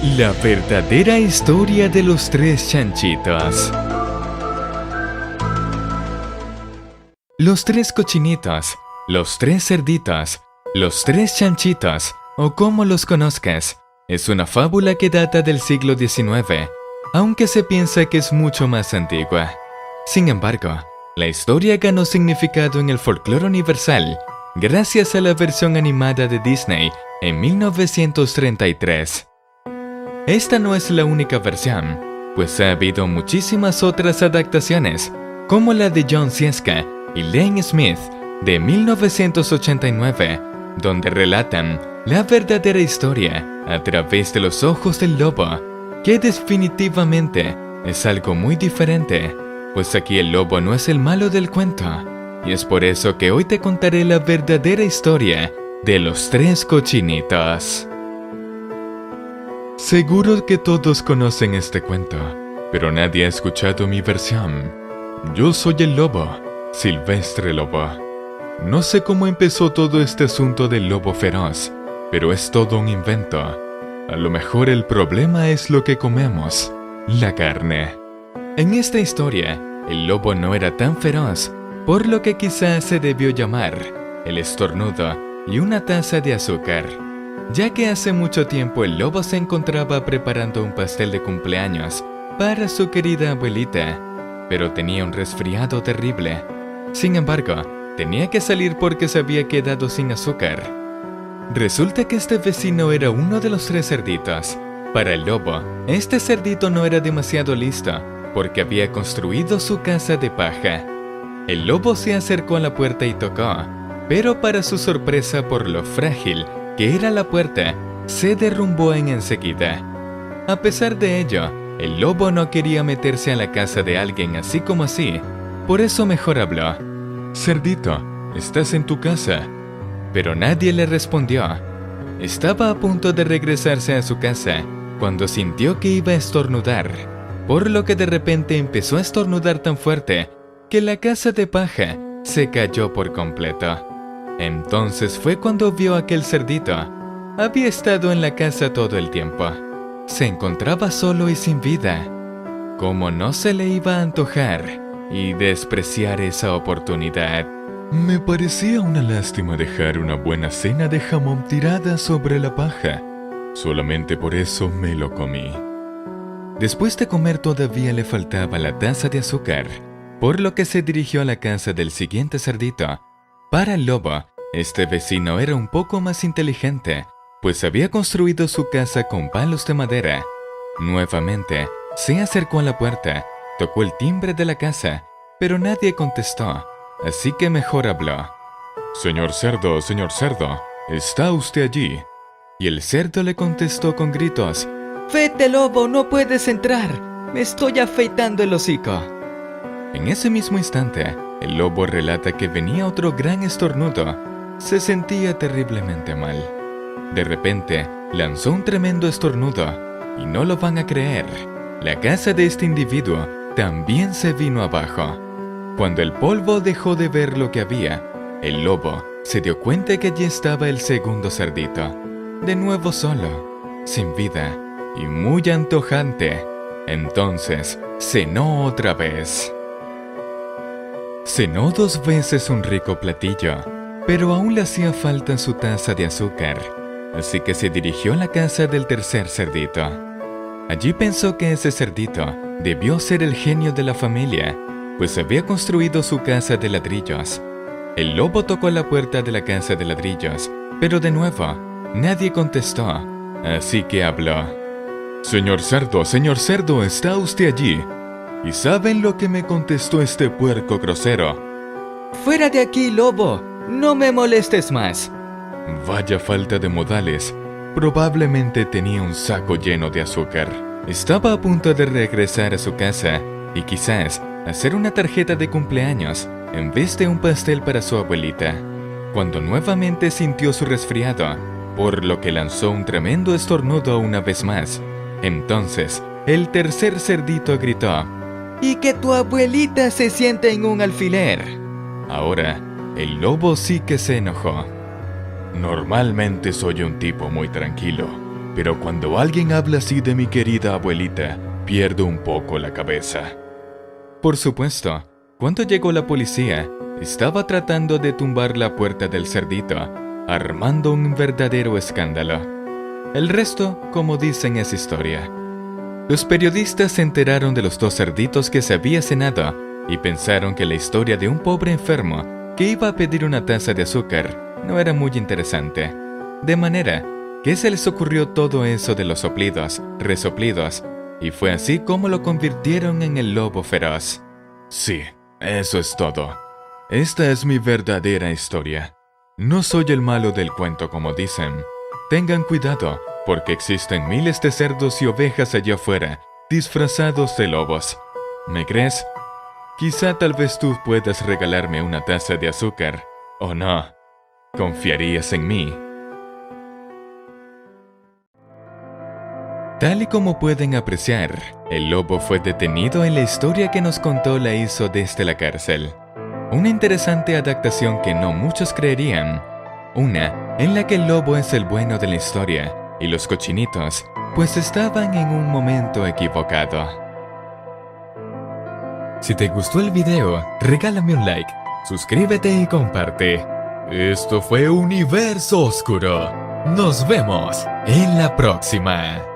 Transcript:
La verdadera historia de los tres chanchitos. Los tres cochinitos, los tres cerditos, los tres chanchitos, o como los conozcas, es una fábula que data del siglo XIX, aunque se piensa que es mucho más antigua. Sin embargo, la historia ganó significado en el folclore universal gracias a la versión animada de Disney en 1933. Esta no es la única versión, pues ha habido muchísimas otras adaptaciones, como la de John Sieska y Lane Smith de 1989, donde relatan la verdadera historia a través de los ojos del lobo, que definitivamente es algo muy diferente, pues aquí el lobo no es el malo del cuento, y es por eso que hoy te contaré la verdadera historia de los tres cochinitos. Seguro que todos conocen este cuento, pero nadie ha escuchado mi versión. Yo soy el lobo, Silvestre Lobo. No sé cómo empezó todo este asunto del lobo feroz, pero es todo un invento. A lo mejor el problema es lo que comemos, la carne. En esta historia, el lobo no era tan feroz, por lo que quizás se debió llamar el estornudo y una taza de azúcar, ya que hace mucho tiempo el lobo se encontraba preparando un pastel de cumpleaños para su querida abuelita, pero tenía un resfriado terrible. Sin embargo, tenía que salir porque se había quedado sin azúcar. Resulta que este vecino era uno de los tres cerditos. Para el lobo, este cerdito no era demasiado listo, porque había construido su casa de paja. El lobo se acercó a la puerta y tocó, pero para su sorpresa, por lo frágil que era la puerta, se derrumbó enseguida. A pesar de ello, el lobo no quería meterse a la casa de alguien así como así, por eso mejor habló. «Cerdito, ¿estás en tu casa?» Pero nadie le respondió. Estaba a punto de regresarse a su casa, cuando sintió que iba a estornudar, por lo que de repente empezó a estornudar tan fuerte que la casa de paja se cayó por completo. Entonces fue cuando vio a aquel cerdito. Había estado en la casa todo el tiempo. Se encontraba solo y sin vida. ¿Cómo no se le iba a antojar y despreciar esa oportunidad? Me parecía una lástima dejar una buena cena de jamón tirada sobre la paja. Solamente por eso me lo comí. Después de comer todavía le faltaba la taza de azúcar, por lo que se dirigió a la casa del siguiente cerdito. Para el lobo, este vecino era un poco más inteligente, pues había construido su casa con palos de madera. Nuevamente, se acercó a la puerta, tocó el timbre de la casa, pero nadie contestó, así que mejor habló. Señor cerdo, ¿está usted allí?» Y el cerdo le contestó con gritos. «¡Vete, lobo, no puedes entrar! ¡Me estoy afeitando el hocico!» En ese mismo instante, el lobo relata que venía otro gran estornudo. Se sentía terriblemente mal. De repente, lanzó un tremendo estornudo, y no lo van a creer. La casa de este individuo también se vino abajo. Cuando el polvo dejó de ver lo que había, el lobo se dio cuenta que allí estaba el segundo cerdito, de nuevo solo, sin vida y muy antojante. Entonces, cenó otra vez. Cenó 2 veces un rico platillo, pero aún le hacía falta su taza de azúcar, así que se dirigió a la casa del tercer cerdito. Allí pensó que ese cerdito debió ser el genio de la familia, pues había construido su casa de ladrillos. El lobo tocó la puerta de la casa de ladrillos, pero de nuevo, nadie contestó, así que habló. Señor cerdo, ¿está usted allí? ¿Y saben lo que me contestó este puerco grosero? «¡Fuera de aquí, lobo! ¡No me molestes más!» Vaya falta de modales. Probablemente tenía un saco lleno de azúcar. Estaba a punto de regresar a su casa y quizás hacer una tarjeta de cumpleaños en vez de un pastel para su abuelita, cuando nuevamente sintió su resfriado, por lo que lanzó un tremendo estornudo una vez más. Entonces, el tercer cerdito gritó: «¡Y que tu abuelita se siente en un alfiler!» Ahora, el lobo sí que se enojó. «Normalmente soy un tipo muy tranquilo, pero cuando alguien habla así de mi querida abuelita, pierdo un poco la cabeza. Por supuesto, cuando llegó la policía, estaba tratando de tumbar la puerta del cerdito, armando un verdadero escándalo. El resto, como dicen, es historia. Los periodistas se enteraron de los 2 cerditos que se había cenado y pensaron que la historia de un pobre enfermo que iba a pedir una taza de azúcar no era muy interesante. De manera que se les ocurrió todo eso de los soplidos, resoplidos, y fue así como lo convirtieron en el lobo feroz. Sí, eso es todo. Esta es mi verdadera historia. No soy el malo del cuento como dicen. Tengan cuidado, porque existen miles de cerdos y ovejas allá afuera, disfrazados de lobos. ¿Me crees? Quizá tal vez tú puedas regalarme una taza de azúcar, ¿o no? ¿Confiarías en mí? Tal y como pueden apreciar, el lobo fue detenido en la historia que nos contó la hizo desde la cárcel. Una interesante adaptación que no muchos creerían. Una en la que el lobo es el bueno de la historia y los cochinitos pues estaban en un momento equivocado. Si te gustó el video, regálame un like, suscríbete y comparte. Esto fue Universo Oscuro. Nos vemos en la próxima.